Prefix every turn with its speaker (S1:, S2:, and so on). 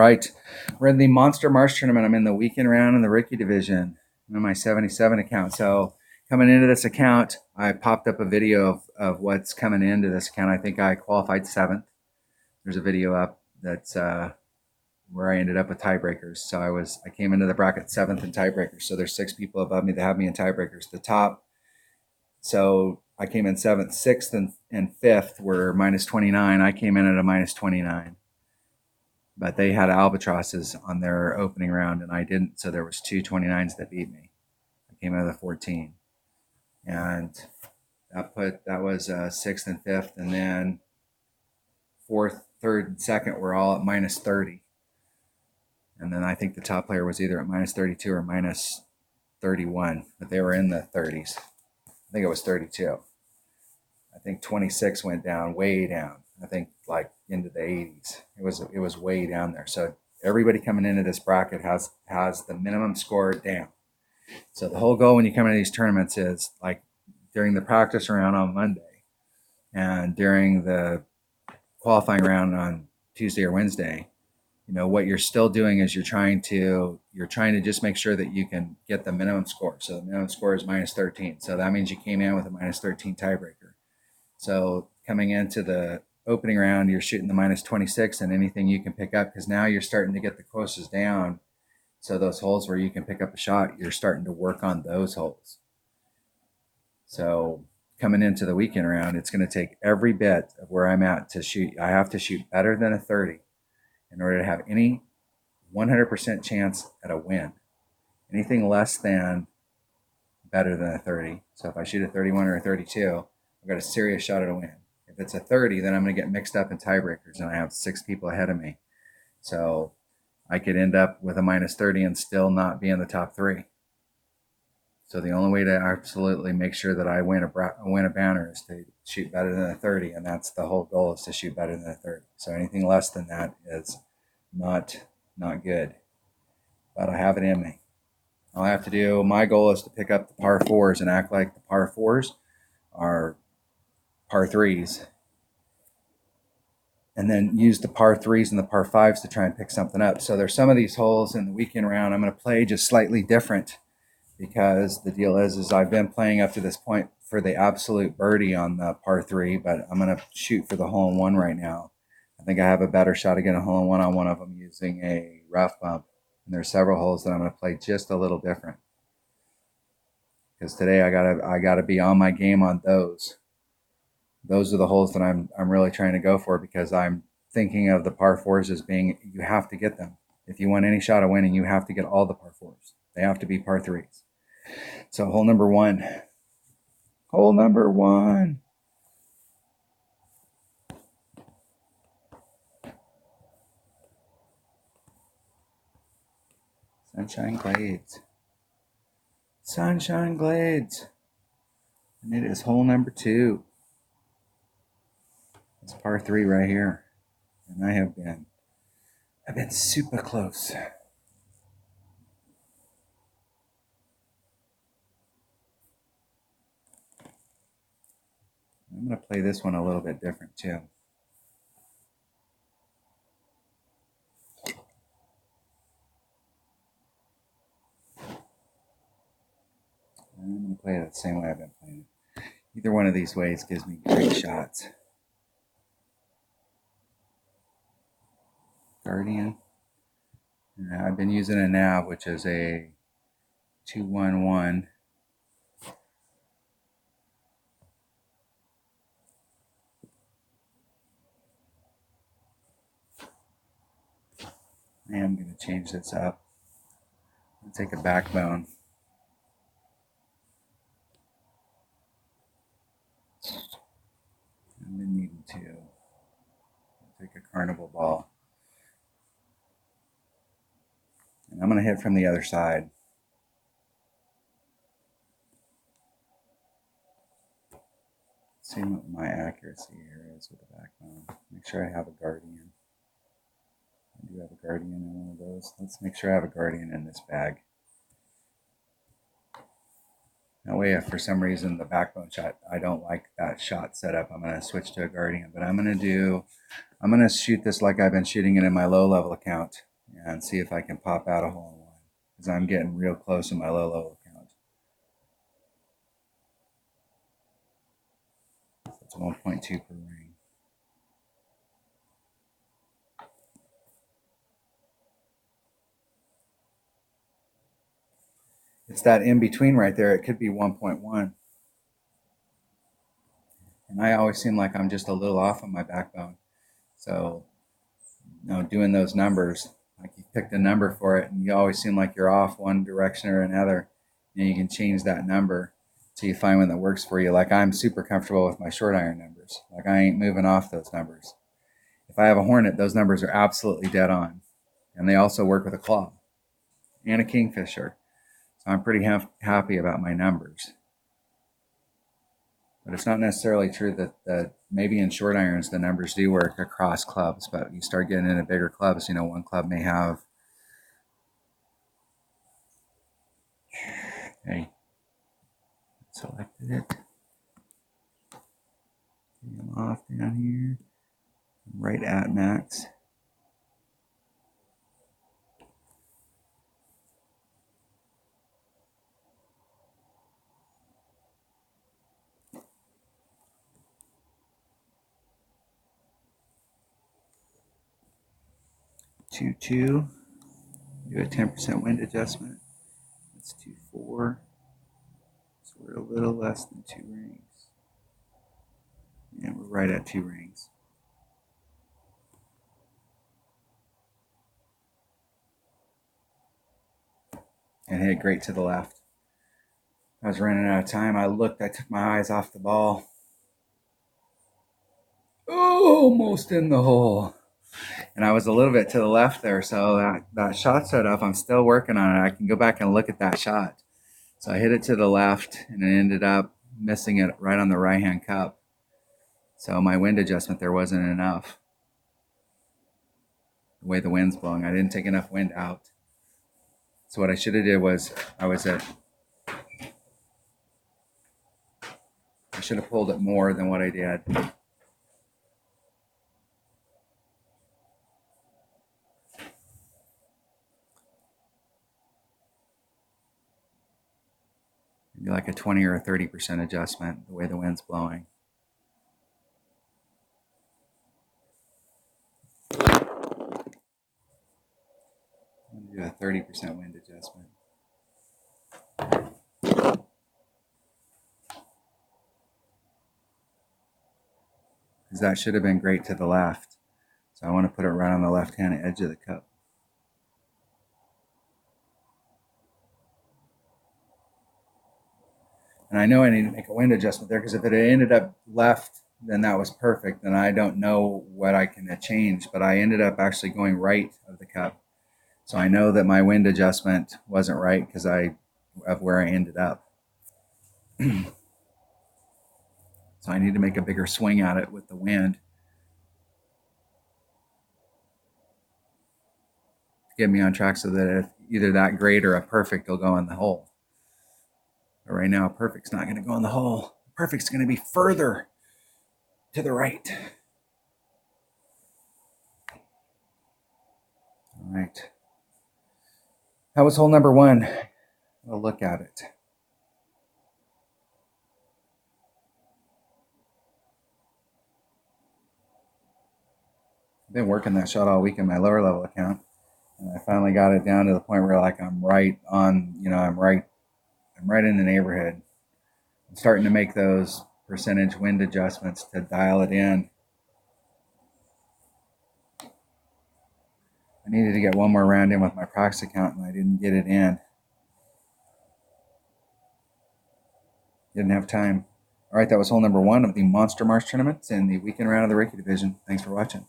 S1: right. We're in the Monster Marsh tournament. I'm in the weekend round in the rookie division. I'm in my 77 account. So coming into this account, I popped up a video of what's coming into this account. I think I qualified 7th. There's a video up that's where I ended up with tiebreakers. So I came into the bracket 7th in tiebreakers. So there's 6 people above me that have me in tiebreakers. The top. So I came in 7th, 6th, and 5th were minus 29. I came in at a minus 29. But they had albatrosses on their opening round, and I didn't. So there was 2 29s that beat me. I came out of the 14, and that was 6th and 5th, and then 4th, 3rd, and 2nd were all at minus 30, and then I think the top player was either at minus 32 or minus 31, but they were in the 30s. I think it was 32. I think 26 went down, way down. I think like into the 80s. It was way down there. So everybody coming into this bracket has the minimum score down. So the whole goal when you come into these tournaments is like during the practice round on Monday and during the qualifying round on Tuesday or Wednesday, you know, what you're still doing is you're trying to just make sure that you can get the minimum score. So the minimum score is minus 13. So that means you came in with a minus 13 tiebreaker. So coming into the opening round, you're shooting the minus 26 and anything you can pick up, because now you're starting to get the closest down. So those holes where you can pick up a shot, you're starting to work on those holes. So coming into the weekend round, it's going to take every bit of where I'm at to shoot. I have to shoot better than a 30 in order to have any 100% chance at a win. Anything less than better than a 30. So if I shoot a 31 or a 32, I've got a serious shot at a win. If it's a 30, then I'm going to get mixed up in tiebreakers, and I have 6 people ahead of me. So I could end up with a minus 30 and still not be in the top 3. So the only way to absolutely make sure that I win a banner is to shoot better than a 30, and that's the whole goal, is to shoot better than a 30. So anything less than that is not good. But I have it in me. All I have to do, my goal is to pick up the par 4s and act like the par 4s are par 3s, and then use the par 3s and the par 5s to try and pick something up. So there's some of these holes in the weekend round I'm going to play just slightly different, because the deal is I've been playing up to this point for the absolute birdie on the par 3, but I'm going to shoot for the hole-in-one right now. I think I have a better shot to get a hole-in-one on one of them using a rough bump. And there's several holes that I'm going to play just a little different, because today I gotta be on my game on those. Those are the holes that I'm really trying to go for, because I'm thinking of the par 4s as being, you have to get them. If you want any shot of winning, you have to get all the par 4s. They have to be par 3s. So hole number 1. Hole number 1. Sunshine Glades. Sunshine Glades. And it is hole number 2. It's par 3 right here. And I've been super close. I'm going to play this one a little bit different too. I'm going to play it the same way I've been playing it. Either one of these ways gives me great shots. Guardian. And I've been using a nav, which is a 211. I am going to change this up. I'll take a backbone. I've been needing to take a carnival ball. And I'm going to hit from the other side. See what my accuracy here is with the backbone. Make sure I have a guardian. I do have a guardian in one of those. Let's make sure I have a guardian in this bag. That way, if for some reason the backbone shot, I don't like that shot setup, I'm going to switch to a Guardian. But I'm going to shoot this like I've been shooting it in my low level account and see if I can pop out a hole in one, because I'm getting real close in my low level account. So it's 1.2 per ring. It's that in between right there. It could be 1.1. And I always seem like I'm just a little off on my backbone. So, doing those numbers, like you picked a number for it and you always seem like you're off one direction or another. And you can change that number till you find one that works for you. Like I'm super comfortable with my short iron numbers. Like I ain't moving off those numbers. If I have a Hornet, those numbers are absolutely dead on. And they also work with a claw and a Kingfisher. So I'm pretty happy about my numbers. But it's not necessarily true that maybe in short irons the numbers do work across clubs, but you start getting into bigger clubs, one club may have, hey, selected it. I'm off down here, right at max. Two, do a 10% wind adjustment. That's 2.4. So we're a little less than 2 rings. And we're right at 2 rings. And hit great to the left. I was running out of time. I looked, I took my eyes off the ball. Almost in the hole. And I was a little bit to the left there, so that shot setup, I'm still working on it. I can go back and look at that shot. So I hit it to the left, and it ended up missing it right on the right-hand cup. So my wind adjustment there wasn't enough. The way the wind's blowing, I didn't take enough wind out. So what I should have did was I should have pulled it more than what I did. Maybe like a 20 or a 30% adjustment, the way the wind's blowing. I'm gonna do a 30% wind adjustment. Because that should have been great to the left. So I want to put it right on the left-hand edge of the cup. And I know I need to make a wind adjustment there, because if it had ended up left, then that was perfect. Then I don't know what I can change, but I ended up actually going right of the cup. So I know that my wind adjustment wasn't right because of where I ended up. So I need to make a bigger swing at it with the wind to get me on track, so that if either that great or a perfect will go in the hole. But right now, a perfect's not going to go in the hole. A perfect's going to be further to the right. All right. That was hole number 1. We'll look at it. I've been working that shot all week in my lower level account, and I finally got it down to the point where like I'm right on, I'm right in the neighborhood. I'm starting to make those percentage wind adjustments to dial it in. I needed to get one more round in with my practice account, and I didn't get it in. Didn't have time. All right, that was hole number 1 of the Monster Marsh tournament in the weekend round of the Ricky division. Thanks for watching.